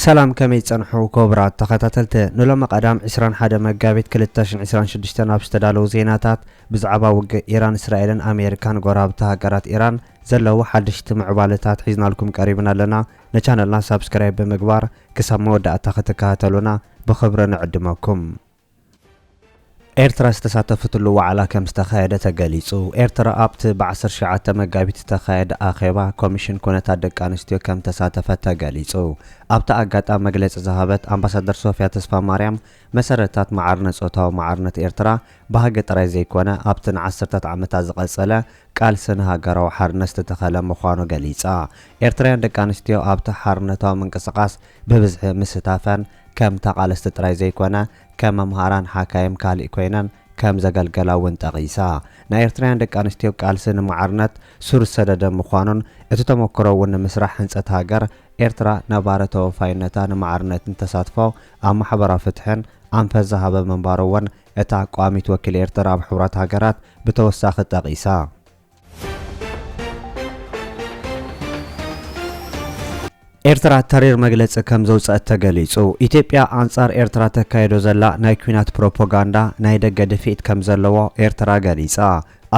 سلام كمي تصنحو كوبرات تخاتلت نلوم قدام 21 مقابيت 2026 نابستدالو زيناتات بزعبا وق إيران إسرائيل أمريكان قرابتها قرات إيران زلو حدشت معبالتات حيزنا لكم قريبنا لنا نچانلنا سابسكرايب بمقبار كسام مودة تخاتلونا بخبر نعدمكم ኤርትራ ዝተሳተፈትሉ ዋዕላ ከም ዝተኻየደ ተገሊጹ ኤርትራ ኣብቲ ብ10 ሸዓተ መጋቢት ዝተኻየደ ኣኼባ ኮሚሽን ኩነታት ደቂ ኣንስትዮ ከም ተሳተፈት ተገሊጹ ኣብቲ ኣጋጣሚ መግለጺ ዝሃበት ኣምባሳደር ሶፊያ ተስፋ ማርያም መሰረታት ማዕርነት ጾታዊ ማዕርነት ኤርትራ ባህገ ጥራይ ዘይኮነ ኣብቲ ን10 ዓመታት ዝቐጸለ ቃልስን ሃገራዊ ሓርነት ዝተተኸለ ምዃኑ ገሊጻ ኤርትራውያን ደቂ ኣንስትዮ ኣብቲ ሓርነታዊ ምንቅስቓስ ብብዝሒ ምስታፈን كم تقالست تراي زيكونا كم مهاران حكايم كالي كوينان كم زغلغلا ونطقيسا نا ايرتريان دق انستيو قالسن معرنت سور سدد مخانون اتو تمكرو ون مسرح هنصت هاجر ايرترا نبارتو فاينتان معرنت تساتفو ام حبر فتحن ام فزهب منبارون اتا قاميت وكيل ايرترا بحورات هاجرات بتوساخ تقيسا ኤርትራ ተሪር መግለጽ ከም ዘውጽእ ተገሊጹ ኢትዮጵያ አንጻር ኤርትራ ተካይዶ ዘላ ናይ ኩናት ፕሮፓጋንዳ ናይ ደገ ድፊት ከም ዘለዎ ኤርትራ ገሊጻ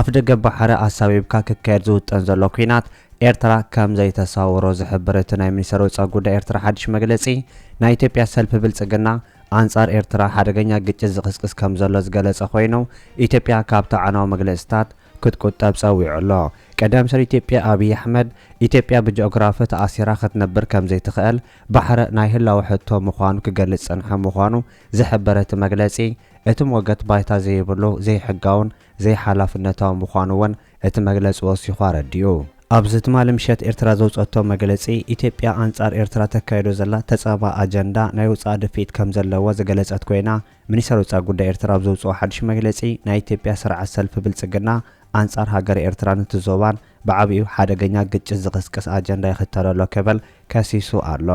ኣፍ ደገ ባሕሪ ኣሳቢብካ ክካየድ ዝውጠን ዘሎ ኩናት ኤርትራ ከም ዘይተሳውሮ ዝሕብረት ናይ ሚኒስትር ወጻኢ ጉዳይ ኤርትራ ሓድሽ መግለጺ ናይ ኢትዮጵያ ሰልፍ ብልጽግና አንጻር ኤርትራ ሓደገኛ ግጭት ዝቅስቅስ ከም ዘሎ ዝገለጸ ኮይኑ ኢትዮጵያ ካብታ ዓናው መግለጽታት ክትቆጠብ ጸዊዑሎ ቀደም ሰር ኢትዮጵያ አብይ አህመድ ኢትዮጵያ በጂኦግራፊ ተኣሲራ ክትነብር ከም ዘይትኽእል ባሕረ ናይ ህላው ሕቶ ምዃኑ ክገልጽ ጸንሐ ምዃኑ ዝሕበረት መግለጺ እቲ ሞገት ባይታ ዘይብሉ ዘይሕጋውን ዘይሓላፍነታዊ ምዃኑ ውን እቲ መግለጺ ወሲኹ ረዲኡ ኣብዚ ትማል ምሸት ኤርትራ ዘውጽአቶ መግለጺ ኢትዮጵያ አንጻር ኤርትራ ተካይዶ ዘላ ተጻባ አጀንዳ ናይ ወጻኢ ድፊት ከም ዘለዎ ዝገለጸት ኮይና ሚኒስትር ወጻኢ ጉዳይ ኤርትራ ዘውጽኦ ሓድሽ መግለጺ ናይ ኢትዮጵያ ስርዓት ሰልፍ ብልጽግና አንጻር ሀገር ኤርትራ ንትዞባን በዓብዩ ሓደገኛ ግጭት ዝቅስቅስ አጀንዳ ይኽተለሎ ከበል ከሲሱ ኣሎ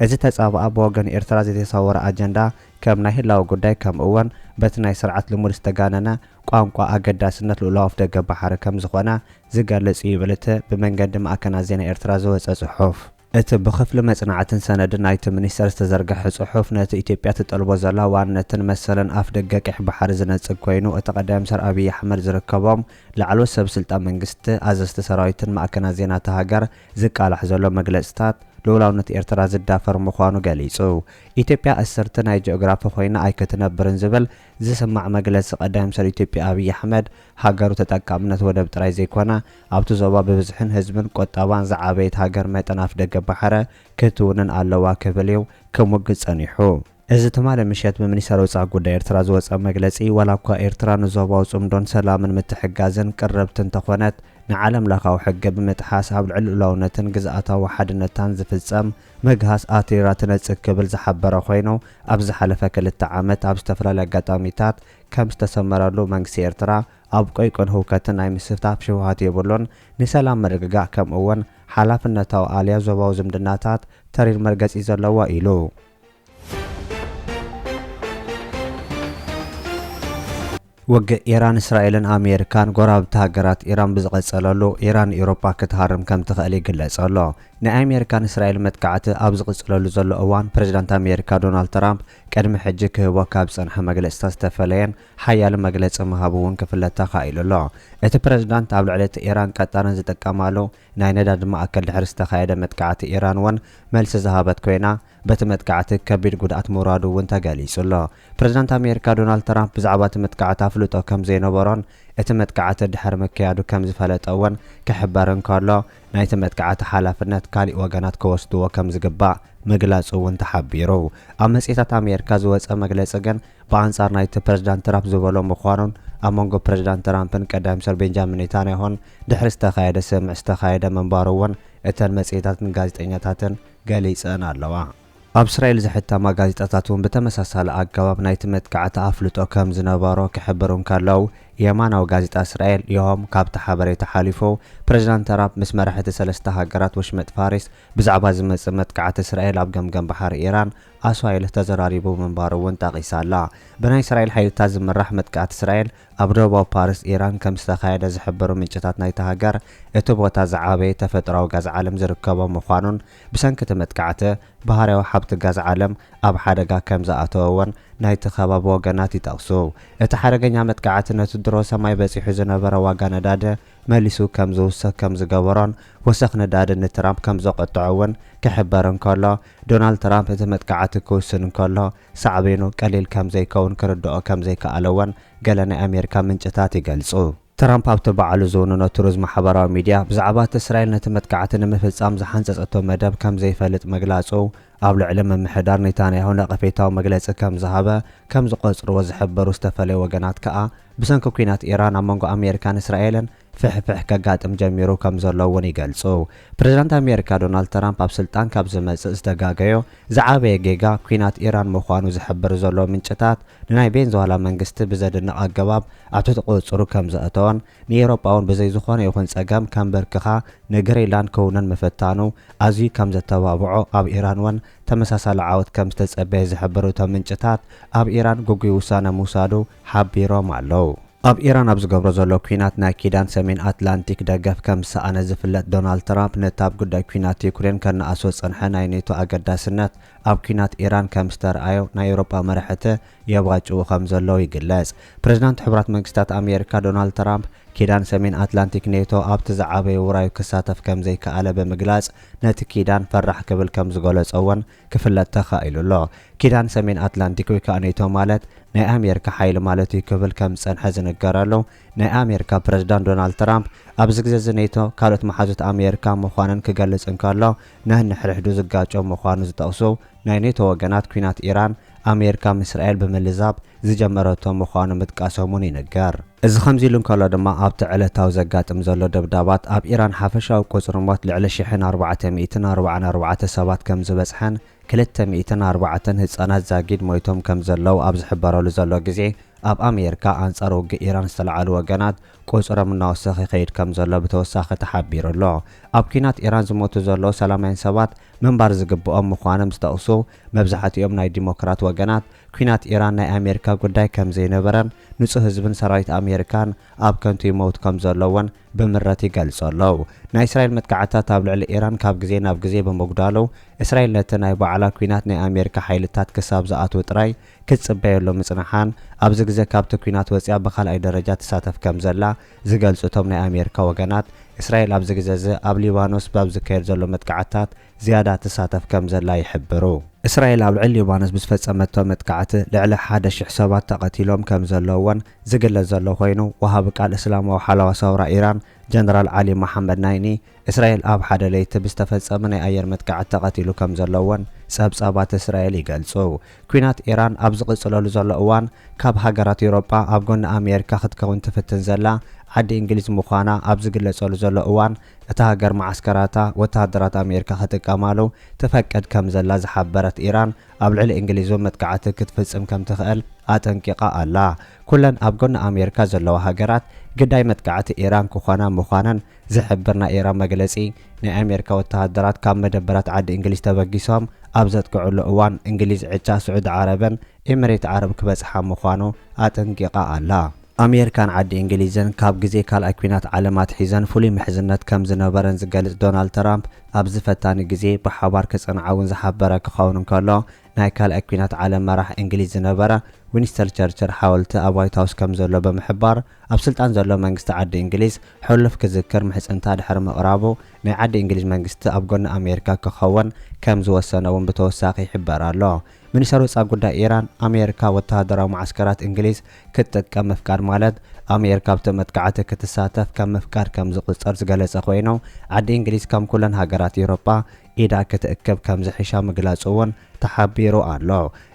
እዚ ተጻባኣ በወገን ኤርትራ ዝተሳወረ አጀንዳ ከም ናይ ህላው ጉዳይ ከም እወን በት ናይ ስርዓት ልሙድ ዝተጋነነ ቋንቋ አገዳስነት ሉላፍ ደገ ባሕሪ ከም ዝኾነ ዝገልጽ ይብልት ብመንገዲ ማዕከናት ዜና ኤርትራ ዝወጸ ጽሑፍ እቲ ብኽፍሊ መጽናዕትን ሰነድን ናይቲ ሚኒስትር ዝተዘርግሐ ጽሑፍ ነቲ ኢትዮጵያ ትጠልቦ ዘላ ዋንነትን መሰለን ኣፍ ደገ ቀይሕ ባሕሪ ዝነጽግ ኮይኑ እቲ ቀዳም ሰር አብይ አሕመድ ዝርከቦም ላዕለዎት ሰብ ስልጣን መንግስቲ ኣዘዝቲ ሰራዊትን ማዕከናት ዜና ተሃገር ዝቃላሕ ዘሎ መግለጽታት ሉላውነት ኤርትራ ዝዳፈር ምዃኑ ገሊጹ ኢትዮጵያ እስርት ናይ ጂኦግራፊ ኮይና ኣይከተነብርን ዝብል ዝስማዕ መግለጽ ቀዳም ሰር ኢትዮጵያ አብይ አሕመድ ሃገሩ ተጠቃምነት ወደብ ጥራይ ዘይኮነ ኣብቲ ዞባ ብብዝሕን ህዝብን ቆጠባን ዝዓበየት ሃገር መጠን ኣፍ ደገ ባሕረ ክትውንን ኣለዋ ክብል እዩ ክሙግጽ ጸኒሑ እዚ ትማል ምሸት በሚኒስትር ወጻኢ ጉዳይ ኤርትራ ዝወጸ መግለጺ ወላኳ ኤርትራ ንዞባው ጽምዶን ሰላምን ምትሕጋዝን ቅርብትን ተኾነት ንዓለም ለኻው ሕገ ብምጥሓስ ኣብ ልዕሊ ሉላውነትን ግዝኣታዊ ሓድነታን ዝፍጸም መግሃስ ኣቲራ ትነጽግ ክብል ዝሓበረ ኮይኑ ኣብ ዝሓለፈ 2 ዓመት ኣብ ዝተፈላለዩ ኣጋጣሚታት ከም ዝተሰመረሉ መንግስቲ ኤርትራ ኣብ ቆይቆን ህውከትን ናይ ምስፍታፍ ሽውሃት የብሉን ንሰላም መርግጋእ ከም እወን ሓላፍነታዊ ኣልያ ዞባዊ ዝምድናታት ተሪር መርገጺ ዘለዎ ኢሉ ወገ ኢራን እስራኤልን ኣሜሪካን ጎራብቲ ሃገራት ኢራን ብዝቀጸለሉ ኢራን ኤውሮፓ ክትሃርም ከም ትኽእል ይግለጸሎ ንኣሜሪካን እስራኤል መጥቃዕቲ ኣብ ዝቅጽለሉ ዘሎ እዋን ፕሬዝዳንት ኣሜሪካ ዶናልድ ትራምፕ ቀድሚ ሕጂ ክህቦ ካብ ጸንሐ መግለጽታት ዝተፈለየን ሓያል መግለጺ ምሃቡውን ክፍለታ ኻኢሉሎ እቲ ፕሬዝዳንት ኣብ ልዕሊ ኢራን ቀጣርን ዝጥቀማሉ ናይ ነዳዲ ማእከል ድሕሪ ዝተኻየደ መጥቃዕቲ ኢራን ውን መልሲ ዝሃበት ኮይና በቲ መጥቃዕቲ ከቢድ ጉድኣት ምውራዱ ውን ተገሊጹሎ ፕሬዝዳንት ኣሜሪካ ዶናልድ ትራምፕ ብዛዕባ እቲ መጥቃዕቲ ኣፍልጦ ከም ዘይነበሮን እቲ መጥቃዕቲ ድሕሪ መከያዱ ከም ዝፈለጠውን ክሕበርን ከሎ ናይቲ መጥቃዕቲ ሓላፍነት ካልእ ወገናት ክወስድዎ ከም ዝግባእ ምግላጹ ውን ተሓቢሩ ኣብ መጽሔታት ኣሜሪካ ዝወጸ መግለጺ ግን ብኣንጻር ናይቲ ፕሬዝዳንት ትራምፕ ዝበሎ ምዃኑን ኣብ መንጎ ፕሬዝዳንት ትራምፕን ቀዳም ሰር ቤንጃሚን ኔታንያሁን ድሕሪ ዝተኻየደ ስምዕ ዝተኻየደ መንባሩ ውን እተን መጽሔታትን ጋዜጠኛታትን ገሊጸን ኣለዋ ኣብ እስራኤል ዝሕተማ ጋዜጣታት ውን በተመሳሳለ ኣገባብ ናይቲ መጥቃዕቲ ኣፍልጦ ከም ዝነበሮ ክሕብሩን ከለው የማናዊ ጋዜጣ እስራኤል ይሆም ካብቲ ሓበሬታ ሓሊፉ ፕሬዝዳንት ትራምፕ ምስ መራሕቲ ሰለስተ ሃገራት ወሽመጥ ፋሪስ ብዛዕባ ዝመጽእ መጥቃዕቲ እስራኤል ኣብ ገምገም ባሕሪ ኢራን ኣስዋኢል ተዘራሪቡ ምንባሩ እውን ጠቒሳላ ብናይ እስራኤል ሓይልታት ዝምራሕ መጥቃዕቲ እስራኤል ኣብ ደቡባዊ ፓሪስ ኢራን ከም ዝተኻየደ ዝሕብሩ ምንጭታት ናይቲ ሃገር እቲ ቦታ ዝዓበየ ተፈጥሮኣዊ ጋዝ ዓለም ዝርከቦ ምዃኑን ብሰንኪ እቲ መጥቃዕቲ ባህርያዊ ሓብቲ ጋዝ ዓለም ኣብ ሓደጋ ከም ዝኣተወውን ናይቲ ከባቢ ወገናት ይጠቕሱ እቲ ሓደገኛ መጥቃዕቲ ነቲ ድሮ ሰማይ በፂሑ ዝነበረ ዋጋ ነዳዲ መሊሱ ከም ዝውሰኽ ከም ዝገበሮን ወሰኽ ነዳዲ ንትራምፕ ከም ዘቆጥዖውን ክሕበር እንከሎ ዶናልድ ትራምፕ እቲ መጥቃዕቲ ክውስን እንከሎ ሳዕቤኑ ቀሊል ከም ዘይከውን ክርድኦ ከም ዘይከኣለውን ገለ ናይ ኣሜሪካ ምንጭታት ይገልጹ ትራምፕ ኣብቲ በዓሉ ዝውንኖ ትሩዝ ማሕበራዊ ሚድያ ብዛዕባ እስራኤል ነቲ መጥቃዕቲ ንምፍጻም ዝሓንፀፀቶ መደብ ከም ዘይፈልጥ መግላጹ ኣብ ልዕሊ ምምሕዳር ኔታንያሁ ነቐፌታዊ መግለፂ ከም ዝሃበ ከም ዝቆፅርዎ ዝሕበሩ ዝተፈለዩ ወገናት ከዓ ብሰንኪ ኩናት ኢራን ኣብ መንጎ ኣሜሪካን እስራኤልን ፍሕፍሕ ከጋጥም ጀሚሩ ከም ዘሎ እውን ይገልጹ ፕሬዝዳንት ኣሜሪካ ዶናልድ ትራምፕ ኣብ ስልጣን ካብ ዝመጽእ ዝተጋገዮ ዝዓበየ ጌጋ ኩናት ኢራን ምዃኑ ዝሕብር ዘሎ ምንጭታት ንናይ ቬንዙዌላ መንግስቲ ብዘድንቕ ኣገባብ ኣብ ትሕቲ ቁፅሩ ከም ዘእተወን ንኤውሮጳውን ብዘይ ዝኾነ ይኹን ፀገም ከም በርክኻ ንግሪንላንድ ክውነን ምፍታኑ ኣዝዩ ከም ዘተባብዖ ኣብ ኢራን እውን ተመሳሳሊ ዓወት ከም ዝተጸበየ ዝሕብሩ እቶም ምንጭታት ኣብ ኢራን ጉጉይ ውሳነ ምውሳዱ ሓቢሮም ኣለዉ ኣብ ኢራን ኣብ ዝገብሮ ዘሎ ኩናት ናይ ኪዳን ሰሜን ኣትላንቲክ ደገፍ ከም ዝሰኣነ ዝፍለጥ ዶናልድ ትራምፕ ነቲ ኣብ ጉዳይ ኩናት ዩክሬን ከነኣሶ ፀንሐ ናይ ኔቶ ኣገዳስነት ኣብ ኩናት ኢራን ከም ዝተረኣዮ ናይ ኤውሮጳ መራሕቲ የብጋጭው ከም ዘለዉ ይግለጽ ፕሬዝዳንት ሕቡራት መንግስታት ኣሜሪካ ዶናልድ ትራምፕ ኪዳን ሰሜን ኣትላንቲክ ኔቶ ኣብቲ ዝዓበየ ውራዩ ክሳተፍ ከም ዘይከኣለ ብምግላጽ ነቲ ኪዳን ፈራሕ ክብል ከም ዝገለጸውን ክፍለጥ ተኻኢሉሎ ኪዳን ሰሜን ኣትላንቲክ ወይ ከዓ ኔቶ ማለት ናይ ኣሜሪካ ሓይሊ ማለት እዩ ክብል ከም ዝጸንሐ ዝንገረሉ ናይ ኣሜሪካ ፕሬዝዳንት ዶናልድ ትራምፕ ኣብዚ ግዜ ኔቶ ካልኦት መሓዙት ኣሜሪካ ምዃንን ክገልጽ እንከሎ ነህንሕርሕዱ ዝጋጮም ምዃኑ ዝጠቕሱ ናይ ኔቶ ወገናት ኩናት ኢራን ኣሜሪካ ምስ እስራኤል ብምልዛብ ዝጀመረቶ ምዃኑ ምጥቃሶሙን ይንገር እዚ ከምዚ ኢሉ እንከሎ ድማ ኣብቲ ዕለታዊ ዘጋጥም ዘሎ ደብዳባት ኣብ ኢራን ሓፈሻዊ ቁፅሪ ሞት ልዕሊ 1444 ሰባት ከም ዝበፅሐን 204 ህፃናት ዛጊድ ሞይቶም ከም ዘለው ኣብ ዝሕበረሉ ዘሎ ግዜ ኣብ ኣሜሪካ ኣንጻር ውግእ ኢራን ዝተለዓሉ ወገናት ቁፅሮም እናወሰኸ ይኸይድ ከም ዘሎ ብተወሳኺ ተሓቢሩሎ ኣብ ኩናት ኢራን ዝሞቱ ዘለዉ ሰላማውያን ሰባት ምንባር ዝግብኦም ምዃኖም ዝጠቕሱ መብዛሕትኦም ናይ ዲሞክራት ወገናት ኩናት ኢራን ናይ ኣሜሪካ ጉዳይ ከም ዘይነበረን ንጹህ ህዝብን ሰራዊት ኣሜሪካን ኣብ ከንቱ ይመውት ከም ዘለውን ብምረት ይገልጹ ኣለዉ ናይ እስራኤል መጥቃዕትታት ኣብ ልዕሊ ኢራን ካብ ግዜ ናብ ግዜ ብምጉዳሉ እስራኤል ነቲ ናይ ባዕላ ኩናት ናይ ኣሜሪካ ሓይልታት ክሳብ ዝኣትው ጥራይ ክትጽበየሉ ምጽናሓን ኣብዚ ግዜ ካብቲ ኩናት ወፂኣ ብኻልኣይ ደረጃ ትሳተፍ ከም ዘላ ዝገልጹ እቶም ናይ ኣሜሪካ ወገናት እስራኤል ኣብዚ ግዜ እዚ ኣብ ሊባኖስ ባብ ዝካየድ ዘሎ መጥቃዕትታት ዝያዳ ትሳተፍ ከም ዘላ ይሕብሩ እስራኤል ኣብ ልዕሊ ሊባኖስ ብዝፈጸመቶ መጥቃዕቲ ልዕሊ 1000 ሰባት ተቐቲሎም ከም ዘለውን ዝግለጽ ዘሎ ኮይኑ ወሃቢ ቃል እስላማዊ ሓለዋ ሳውራ ኢራን ጀነራል ዓሊ መሐመድ ናይኒ እስራኤል ኣብ ሓደ ለይቲ ብዝተፈጸመ ናይ ኣየር መጥቃዕቲ ተቐቲሉ ከም ዘለውን ጸብጻባት እስራኤል ይገልጹ ኩናት ኢራን ኣብ ዝቕጽለሉ ዘሎ እዋን ካብ ሃገራት ኤውሮጳ ኣብ ጎኒ ኣሜሪካ ክትከውን ትፍትን ዘላ ዓዲ እንግሊዝ ምዃና ኣብ ዝግለጸሉ ዘሎ እዋን እታ ሃገር ማዓስከራታ ወተሃደራት ኣሜሪካ ክትጥቀማሉ ትፈቅድ ከም ዘላ ዝሓበረት ኢራን ኣብ ልዕሊ እንግሊዝ መጥቃዕቲ ክትፍጽም ከም ትኽእል ኣጠንቂቓ ኣላ ኩለን ኣብ ጎኒ ኣሜሪካ ዘለዋ ሃገራት ግዳይ መጥቃዕቲ ኢራን ክኾና ምዃነን ዝሕብር ናይ ኢራን መግለጺ ናይ ኣሜሪካ ወተሃደራት ካብ መደበራት ዓዲ እንግሊዝ ተበጊሶም ኣብ ዘጥቅዕሉ እዋን እንግሊዝ ዕጫ ስዑድ ዓረብን ኤሚሬት ዓረብ ክበጽሓ ምዃኑ ኣጠንቂቓ ኣላ ኣሜሪካን ዓዲ እንግሊዝን ካብ ግዜ ካልኣይ ኩናት ዓለማት ሒዘን ፍሉይ ምሕዝነት ከም ዝነበረን ዝገልጽ ዶናልድ ትራምፕ ኣብ ዝፈታኒ ግዜ ብሓባር ክጽንዓውን ዝሓበረ ክኸውን እንከሎ ናይ ካልኣይ ኩናት ዓለም መራሕ እንግሊዝ ዝነበረ ዊንስተን ቸርችል ሓወልቲ ኣብ ዋይት ሃውስ ከም ዘሎ ብምሕባር ኣብ ስልጣን ዘሎ መንግስቲ ዓዲ እንግሊዝ ሕሉፍ ክዝክር ምሕጽንታ ድሕሪ ምቕራቡ ናይ ዓዲ እንግሊዝ መንግስቲ ኣብ ጎኒ ኣሜሪካ ክኸውን ከም ዝወሰነውን ብተወሳኺ ይሕበር ኣሎ ሚኒስትር ወጻኢ ጉዳይ ኢራን ኣሜሪካ ወተሃደራዊ ማዓስከራት እንግሊዝ ክትጥቀም ምፍቃድ ማለት ኣሜሪካ ኣብቲ መጥቃዕቲ ክትሳተፍ ከም ምፍቃድ ከም ዝቁጸር ዝገለጸ ኮይኑ ዓዲ እንግሊዝ ከም ኩለን ሃገራት ኤውሮጳ ኢዳ ክትእክብ ከም ዝሕሻ ምግላጹ እውን ተሓቢሩ ኣሎ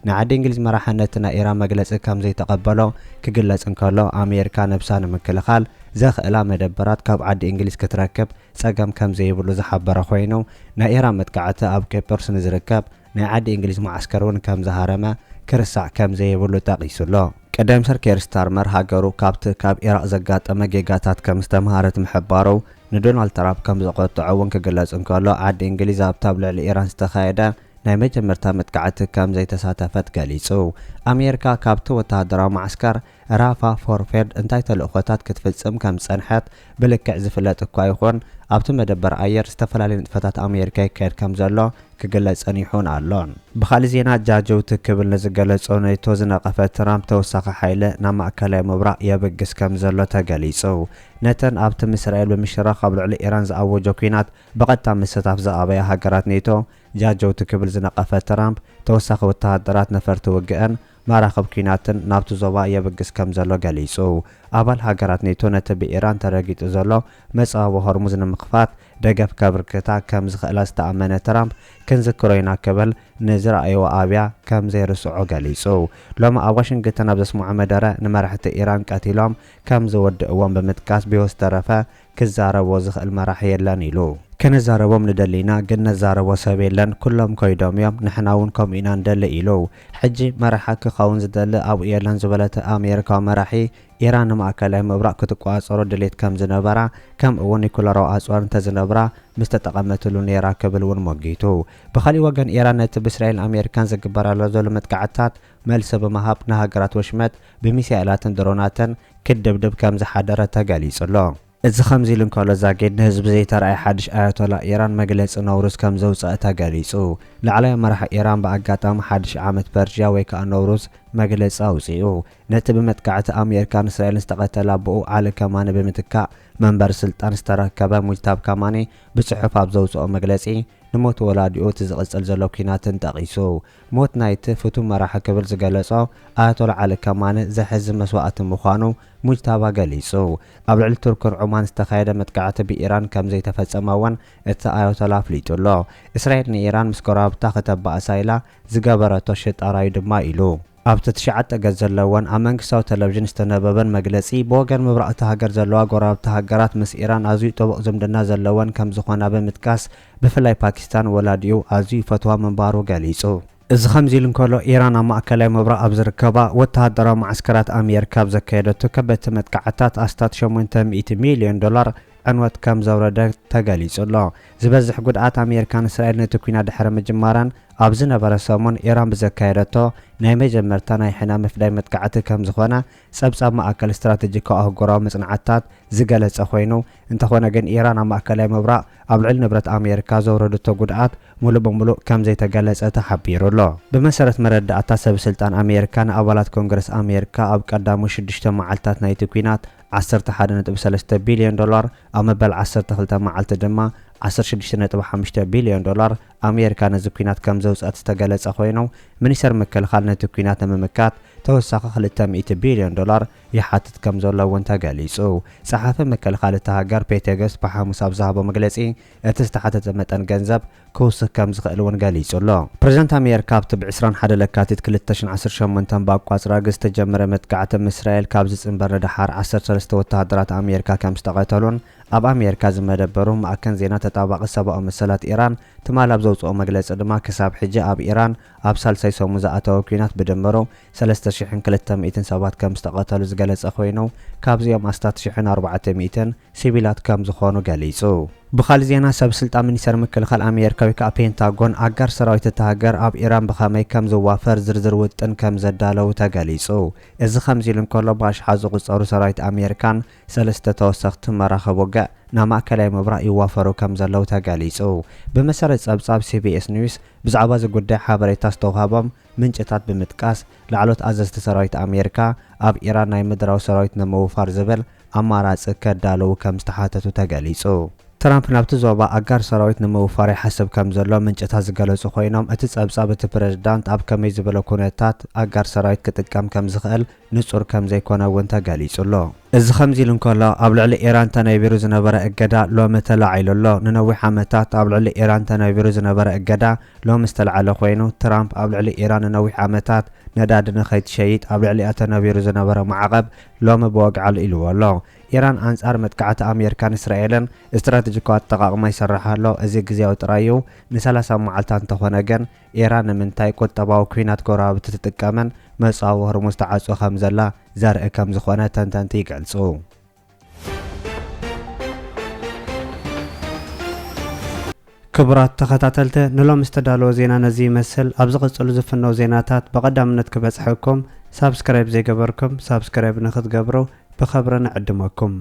ናይ ዓዲ እንግሊዝ መራሕነት ናይ ኢራን መግለጺ ከም ዘይተቐበሎ ክግለጽ እንከሎ ኣሜሪካ ነብሳ ንምክልኻል ዘኽእላ መደበራት ካብ ዓዲ እንግሊዝ ክትረክብ ጸገም ከም ዘይብሉ ዝሓበረ ኮይኑ ናይ ኢራን መጥቃዕቲ ኣብ ኬፐርስ ንዝርከብ ናይ ዓዲ እንግሊዝ ማዓስከር እውን ከም ዝሃረመ ክርሳዕ ከም ዘይብሉ ጠቒሱሎ ቀዳም ሰር ኬር ስታርመር ሃገሩ ካብቲ ካብ ኢራቅ ዘጋጠመ ጌጋታት ከም ዝተምሃረት ምሕባሩ ንዶናልድ ትራምፕ ከም ዘቆጥዖ እውን ክግለጽ እንከሎ ዓዲ እንግሊዝ ኣብታ ልዕሊ ኢራን ዝተኻየደ ናይ መጀመርታ መጥቃዕቲ ከም ዘይተሳተፈት ገሊጹ ኣሜሪካ ካብቲ ወተሃደራዊ ማዕስከር ራፋ ፎርፌድ እንታይ ተልእኾታት ክትፍጽም ከም ጸንሐት ብልክዕ ዝፍለጥ እኳ ይኹን ኣብቲ መደበር ኣየር ዝተፈላለዩ ንጥፈታት ኣሜሪካ ይካየድ ከም ዘሎ ክግለጽ ጸኒሑን ኣሎን። ብኻልእ ዜና ጃጀውቲ ክብል ንዝገለጾ ነቶ ዝነቐፈ ትራምፕ ተወሳኺ ሓይሊ ናብ ማእከላዊ ምብራቕ የብግስ ከም ዘሎ ተገሊጹ ነተን ኣብቲ ምስ እስራኤል ብምሽራኽ ኣብ ልዕሊ ኢራን ዝኣወጆ ኩናት ብቐጥታ ምስታፍ ዝኣበያ ሃገራት ኔቶ ጃጀውቲ ክብል ዝነቐፈ ትራምፕ ተወሳኺ ወተሃደራት ነፈርቲ ውግአን ማራኸብ ኩናትን ናብቲ ዞባ የብግስ ከም ዘሎ ገሊጹ ኣባል ሃገራት ኔቶ ነቲ ብኢራን ተረጊጡ ዘሎ መጻወ ሆርሙዝ ንምኽፋት ደገፍ ከብርክታ ከም ዝኽእላ ዝተኣመነ ትራምፕ ክንዝክሮ ኢና ክብል ንዝረኣዮ ኣብያ ከም ዘይርስዖ ገሊጹ ሎሚ ኣብ ዋሽንግተን ኣብ ዘስምዖ መደረ ንመራሕቲ ኢራን ቀቲሎም ከም ዝወድእዎም ብምጥቃስ ብወስተረፈ ክዛረቦ ዝኽእል መራሒ የለን ኢሉ ከነዛረቦም ንደሊና ግን ነዛረቦ ሰብ የለን ኩሎም ኮይዶም እዮም ንሕና እውን ከምኡ ኢና ንደሊ ኢሉ ሕጂ መራሓ ክኸውን ዝደሊ ኣብኡ የለን ዝበለተ ኣሜሪካዊ መራሒ ኢራን ንማእከላዊ ምብራቕ ክትቋፀሮ ድሌት ከም ዝነበራ ከምኡ እውን ኒኩለራዊ ኣፅዋር እንተዝነብራ ምስ ተጠቐመትሉ ነይራ ክብል እውን ሞጊቱ ብኻሊእ ወገን ኢራን ነቲ ብእስራኤል ኣሜሪካን ዝግበራሎ ዘሎ መጥቃዕትታት መልሲ ብምሃብ ንሃገራት ወሽመጥ ብሚሳኤላትን ድሮናትን ክድብድብ ከም ዝሓደረ ተገሊጹሎ እዚ ከምዚ ኢሉ እንከሎ ዛጌድ ንህዝቢ ዘይተረኣየ ሓድሽ ኣያቶላ ኢራን መግለፂ ነውሩዝ ከም ዘውፅአ ተገሊጹ ላዕለዋይ መራሒ ኢራን ብኣጋጣሚ ሓድሽ ዓመት ፐርዥያ ወይ ከዓ ነውሩዝ መግለፂ ኣውፂኡ ነቲ ብመጥቃዕቲ ኣሜሪካን እስራኤልን ዝተቐተለ ኣቦኡ ዓሊ ከማኒ ብምትካእ መንበሪ ስልጣን ዝተረከበ ሙጅታብ ከማኒ ብጽሑፍ ኣብ ዘውፅኦ መግለፂ ንሞት ወላዲኡ እቲ ዝቕፅል ዘሎ ኩናትን ጠቒሱ ሞት ናይቲ ፍቱው መራሒ ክብል ዝገለጾ ኣያቶላ ዓሊ ከማኒ ዘሕዝን መስዋእቲ ምዃኑ ሙጅታባ ገሊጹ ኣብ ልዕሊ ቱርክን ዑማን ዝተኻየደ መጥቃዕቲ ብኢራን ከም ዘይተፈጸመ እውን እቲ ኣያቶላ ኣፍሊጡሎ እስራኤል ንኢራን ምስ ጎረባብታ ከተባእሳ ኢላ ዝገበረቶ ሽጣራዩ ድማ ኢሉ ኣብቲ 9 ገጽ ዘለዎን ኣብ መንግስታዊ ቴሌቪዥን ዝተነበበን መግለጺ ብወገን ምብራቕቲ ሃገር ዘለዋ ጎረባብቲ ሃገራት ምስ ኢራን ኣዝዩ ጥቡቕ ዝምድና ዘለወን ከም ዝኾና ብምጥቃስ ብፍላይ ፓኪስታን ወላዲኡ ኣዝዩ ፈትዋ ምንባሩ ገሊጹ እዚ ከምዚ ኢሉ እንከሎ ኢራን ኣብ ማእከላዊ ምብራቕ ኣብ ዝርከባ ወተሃደራዊ ማዕስከራት ኣሜሪካ ብዘካየደቶ ከበድቲ መጥቃዕትታት ኣስታት $800 ሚልዮን ዕንወት ከም ዘውረደ ተገሊጹሎ ዝበዝሕ ጉድኣት ኣሜሪካን እስራኤል ነቲ ኩናት ድሕሪ ምጅማረን ኣብ ዝነበረ ሰሙን ኢራን ብዘካየደቶ ናይ መጀመርታ ናይ ሕና ምፍዳይ መጥቃዕቲ ከም ዝኾነ ጸብጻብ ማእከል ስትራቴጂካዊ ኣህጉራዊ መጽናዕትታት ዝገለጸ ኮይኑ እንተኾነ ግን ኢራን ኣብ ማእከላዊ ምብራቕ ኣብ ልዕሊ ንብረት ኣሜሪካ ዘውረደቶ ጉድኣት ሙሉእ ብምሉእ ከም ዘይተገለጸ ተሓቢሩሎ ብመሰረት መረዳእታ ሰብ ስልጣን ኣሜሪካ ንኣባላት ኮንግረስ ኣሜሪካ ኣብ ቀዳሙ 6 መዓልትታት ናይቲ ኩናት $11.3 ቢልዮን ኣብ መበል 12 መዓልቲ ድማ $16.5 ቢልዮን ኣሜሪካ ነዚ ኩናት ከም ዘውፅአት ዝተገለጸ ኮይኑ ሚኒስተር ምክልኻል ነቲ ኩናት ንምምካት ተወሳኺ $200 ቢልዮን ይሓትት ከም ዘሎ እውን ተገሊጹ ጸሓፊ ምክልኻል እቲ ሃገር ፔቴገስ ብሓሙስ ኣብ ዝሃቦ መግለጺ እቲ ዝተሓተተ መጠን ገንዘብ ክውስኽ ከም ዝኽእል እውን ገሊጹሎ ፕሬዝደንት ኣሜሪካ ኣብቲ ብ21 ለካቲት 2018 ብኣቋፅራ ግዝ ዝተጀመረ መጥቃዕቲ ምስ እስራኤል ካብ ዝጽንበር ንድሓር 13 ወተሃደራት ኣሜሪካ ከም ዝተቐተሉን ኣብ ኣሜሪካ ዝመደበሩ ማዕከን ዜና ተጣባቂ ሰብኣዊ መሰላት ኢራን ትማል ኣብ ዘውፅኦ መግለፂ ድማ ክሳብ ሕጂ ኣብ ኢራን ኣብ ሳልሳይ ሰሙን ዝኣተወ ኩናት ብድምሩ 3200 ሰባት ከም ዝተቐተሉ ዝገለጸ ኮይኑ ካብዚኦም 1400 ሲቪላት ከም ዝኾኑ ገሊጹ ብኻልእ ዜና ሰብ ስልጣን ሚኒስተር ምክልኻል ኣሜሪካዊ ከዓ ፔንታጎን ኣጋር ሰራዊት እቲ ሃገር ኣብ ኢራን ብኸመይ ከም ዝዋፈር ዝርዝር ውጥን ከም ዘዳለው ተገሊጹ እዚ ከምዚ ኢሉ እንከሎ ብኣሽሓት ዝቑፀሩ ሰራዊት ኣሜሪካን 3 ተወሰኽቲ መራኸቢ ውግእ ናብ ማእከላዊ ምብራቕ ይዋፈሩ ከም ዘለው ተገሊጹ ብመሰረት ጸብጻብ CBS ኒውስ ብዛዕባ እዚ ጉዳይ ሓበሬታ ዝተዋህቦም ምንጭታት ብምጥቃስ ላዕሎት ኣዘዝቲ ሰራዊት ኣሜሪካ ኣብ ኢራን ናይ ምድራዊ ሰራዊት ንምውፋር ዝብል ኣማራጺ ከዳለው ከም ዝተሓተቱ ተገሊጹ ትራምፕ ናብቲ ዞባ ኣጋር ሰራዊት ንምውፋር ይሓስብ ከም ዘሎ ምንጭታት ዝገለጹ ኮይኖም እቲ ጸብጻብ እቲ ፕሬዝዳንት ኣብ ከመይ ዝበለ ኩነታት ኣጋር ሰራዊት ክጥቀም ከም ዝኽእል ንጹር ከም ዘይኮነ እውን ተገሊጹሎ እዚ ከምዚ ኢሉ እንከሎ ኣብ ልዕሊ ኢራን ተነቢሩ ዝነበረ እገዳ ሎሚ ተላዒሉሎ ንነዊሕ ዓመታት ኣብ ልዕሊ ኢራን ተነቢሩ ዝነበረ እገዳ ሎሚ ዝተለዓለ ኮይኑ ትራምፕ ኣብ ልዕሊ ኢራን ንነዊሕ ዓመታት ነዳዲ ንኸይትሸይጥ ኣብ ልዕሊኣ ተነቢሩ ዝነበረ ማዕቐብ ሎሚ ብወግዓሉ ኢልዎ ኣሎ ኢራን ኣንጻር መጥቃዕቲ ኣሜሪካን እስራኤልን ስትራቴጂካዊ ኣጠቓቕማ ይሰርሓሎ እዚ ግዜያዊ ጥራዩ ን30 መዓልታት እንተኾነ ግን ኢራን ንምንታይ ቁጠባዊ ኩናት ጎረባብቲ ትጥቀመን መጻወ ሆርሙዝ ተዓጽዮ ከም ዘላ ዘርኢ ከም ዝኾነ ተንተንቲ ይገልጹ ክቡራት ተኸታተልቲ ንሎም ዝተዳለወ ዜና ነዚ ይመስል ኣብ ዝቕፅሉ ዝፍነው ዜናታት በቐዳምነት ክበጽሐኩም ሳብስክራይብ ዘይገበርኩም ሳብስክራይብ ንኽትገብሩ ብኸብሪ ንዕድመኩም